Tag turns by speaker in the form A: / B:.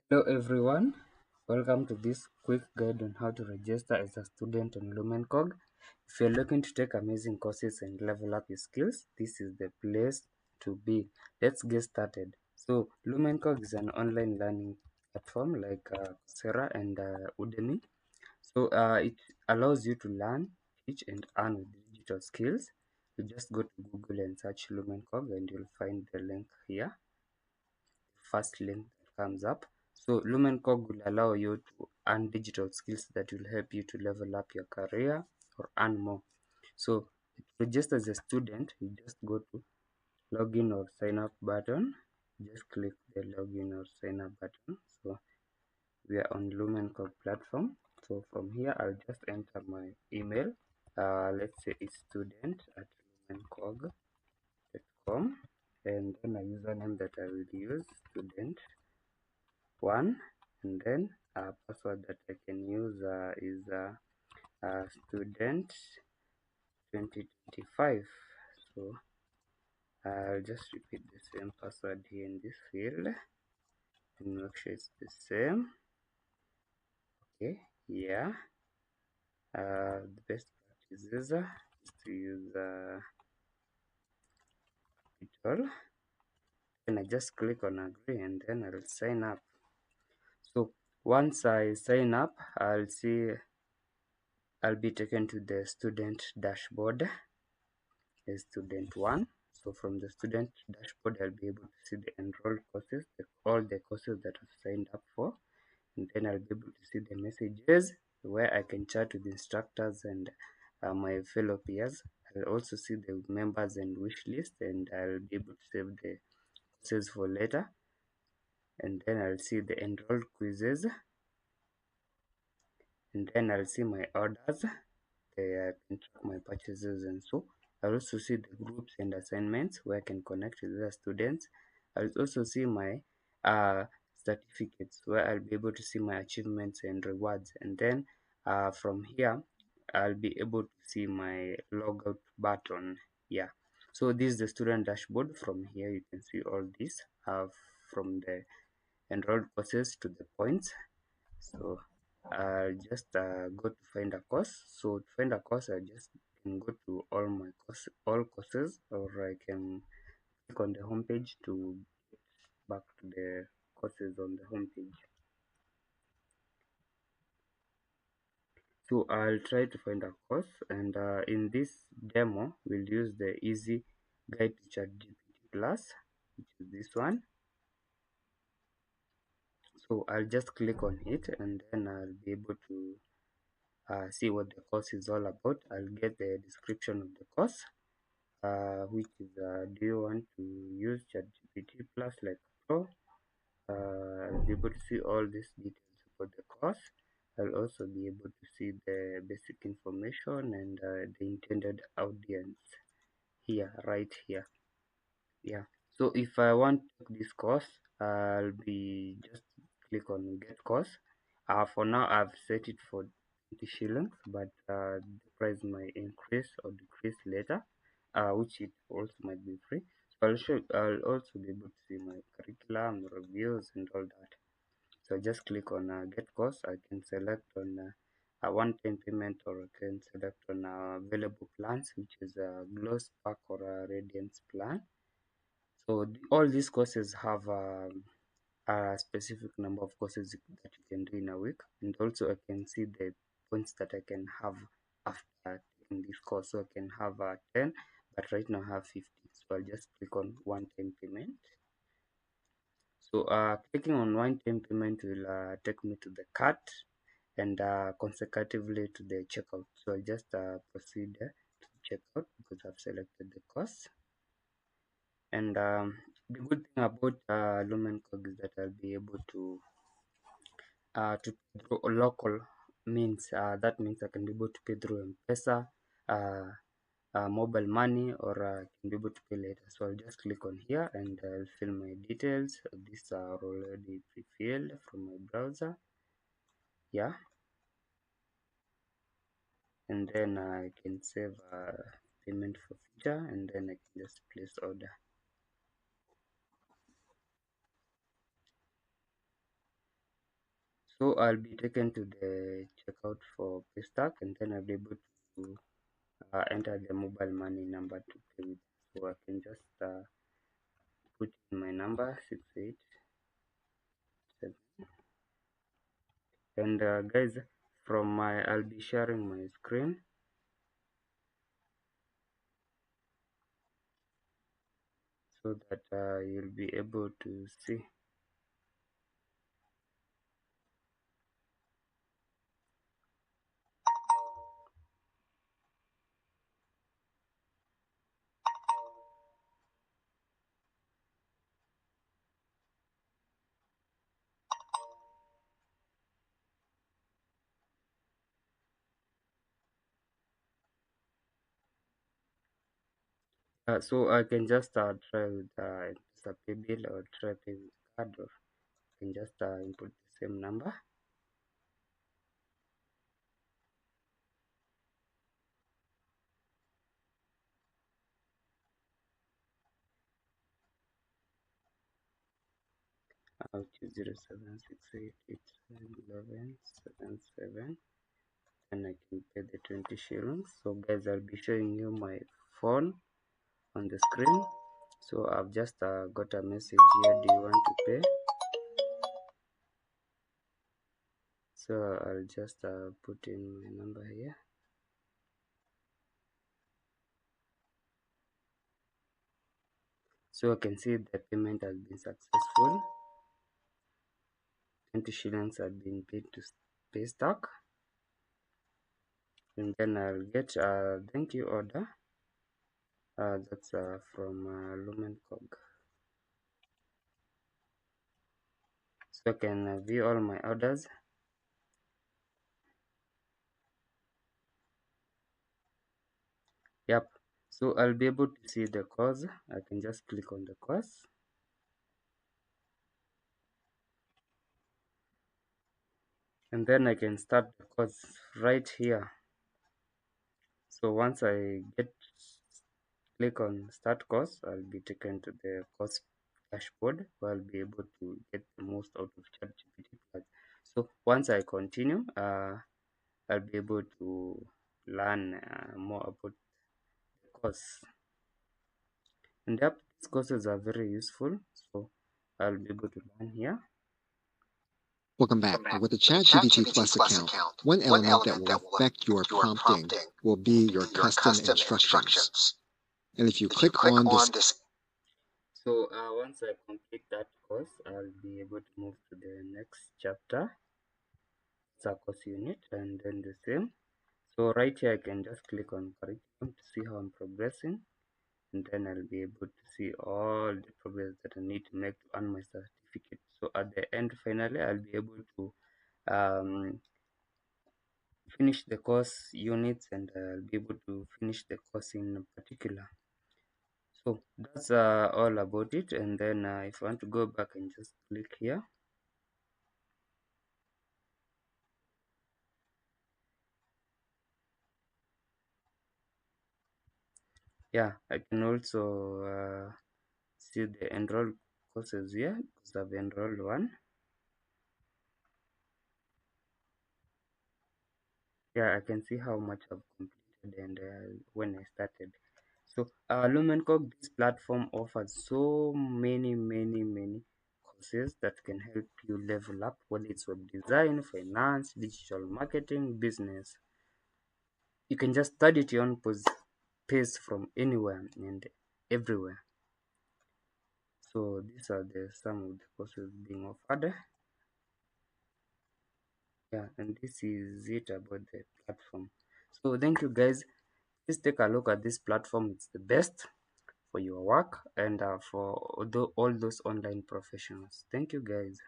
A: Hello everyone, welcome to this quick guide on how to register as a student on LumenCog. If you're looking to take amazing courses and level up your skills, this is the place to be. Let's get started. So LumenCog is an online learning platform like Coursera and Udemy. So it allows you to learn, teach and earn with digital skills. You just go to Google and search LumenCog and you'll find the link here, first link that comes up. So LumenCog will allow you to earn digital skills that will help you to level up your career or earn more. So to register as a student, you just go to login or sign up button. Just click the login or sign up button. So we are on LumenCog platform. So from here, I'll just enter my email. Let's say it's student at lumencog.com, and then a username that I will use, student one, and then a password that I can use is student 2025. So I'll just repeat the same password here in this field and make sure it's the same. Okay, yeah. The best practice is to use it all. Then I just click on agree and then I'll sign up. So once I sign up, I'll be taken to the student dashboard, the student one. So from the student dashboard, I'll be able to see the enrolled courses, all the courses that I've signed up for, and then I'll be able to see the messages where I can chat with instructors and my fellow peers. I'll also see the members and wish list, and I'll be able to save the courses for later. And then I'll see the enrolled quizzes, and then I'll see my orders. I can track my purchases, and so I'll also see the groups and assignments where I can connect with other students. I'll also see my certificates where I'll be able to see my achievements and rewards, and then from here I'll be able to see my logout button. Yeah, so this is the student dashboard. From here you can see all this from the enrolled courses to the points. So I'll just go to find a course. So to find a course, I just can go to all courses, or I can click on the homepage to back to the courses on the homepage. So I'll try to find a course, and in this demo, we'll use the Easy Guide to ChatGPT Plus, which is this one. So I'll just click on it, and then I'll be able to see what the course is all about. I'll get the description of the course, which is do you want to use ChatGPT Plus like Pro? I'll be able to see all these details about the course. I'll also be able to see the basic information and the intended audience here, right here. Yeah. So if I want to take this course, I'll be just click on get course. For now, I've set it for 20 shillings, but the price might increase or decrease later, which it also might be free. So I'll also be able to see my curriculum, reviews, and all that. So just click on get course. I can select on a one-time payment, or I can select on available plans, which is a gloss pack or a radiance plan. So all these courses have a specific number of courses that you can do in a week, and also I can see the points that I can have after taking this course. So I can have 10, but right now I have 50. So I'll just click on one-time payment. So clicking on one-time payment will take me to the cart and consecutively to the checkout. So I'll just proceed to checkout because I've selected the course. And the good thing about LumenCog is that I'll be able to pay through local means. That means I can be able to pay through M-Pesa, uh, mobile money, or I can be able to pay later. So I'll just click on here and I'll fill my details. These are already pre-filled from my browser. Yeah, and then I can save payment for future, and then I can just place order. So I'll be taken to the checkout for Paystack, and then I'll be able to enter the mobile money number to pay with. So I can just put in my number 687, and guys, from my I'll be sharing my screen so that you'll be able to see. So I can just try with just a pay bill or try pay with card, or I can just input the same number. 0768871177, and I can pay the 20 shillings. So guys, I'll be showing you my phone on the screen. So I've just got a message here, do you want to pay? So I'll just put in my number here. So I can see the payment has been successful. 20 shillings have been paid to Paystack, and then I'll get a thank you order. That's from LumenCog. So I can view all my orders. Yep. So I'll be able to see the course. I can just click on the course, and then I can start the course right here. So once I click on start course, I'll be taken to the course dashboard where I'll be able to get the most out of ChatGPT Plus. So once I continue, I'll be able to learn more about the course. And yep, these courses are very useful. So I'll be able to learn here.
B: Welcome back. With the ChatGPT Plus account, one element that will affect your prompting will be your custom instructions. And if you click on this,
A: So once I complete that course, I'll be able to move to the next chapter, course unit, and then the same. So right here, I can just click on curriculum to see how I'm progressing, and then I'll be able to see all the progress that I need to make to earn my certificate. So at the end, finally, I'll be able to finish the course units, and I'll be able to finish the course in particular. So that's all about it. And then if I want to go back and just click here, yeah, I can also see the enroll courses here because I've enrolled one. Yeah, I can see how much I've completed and when I started. So LumenCog, this platform offers so many courses that can help you level up, whether it's web design, finance, digital marketing, business. You can just study at your own pace from anywhere and everywhere. So these are the some of the courses being offered. Yeah, and this is it about the platform. So thank you guys. Please take a look at this platform. It's the best for your work and for all those online professionals. Thank you guys.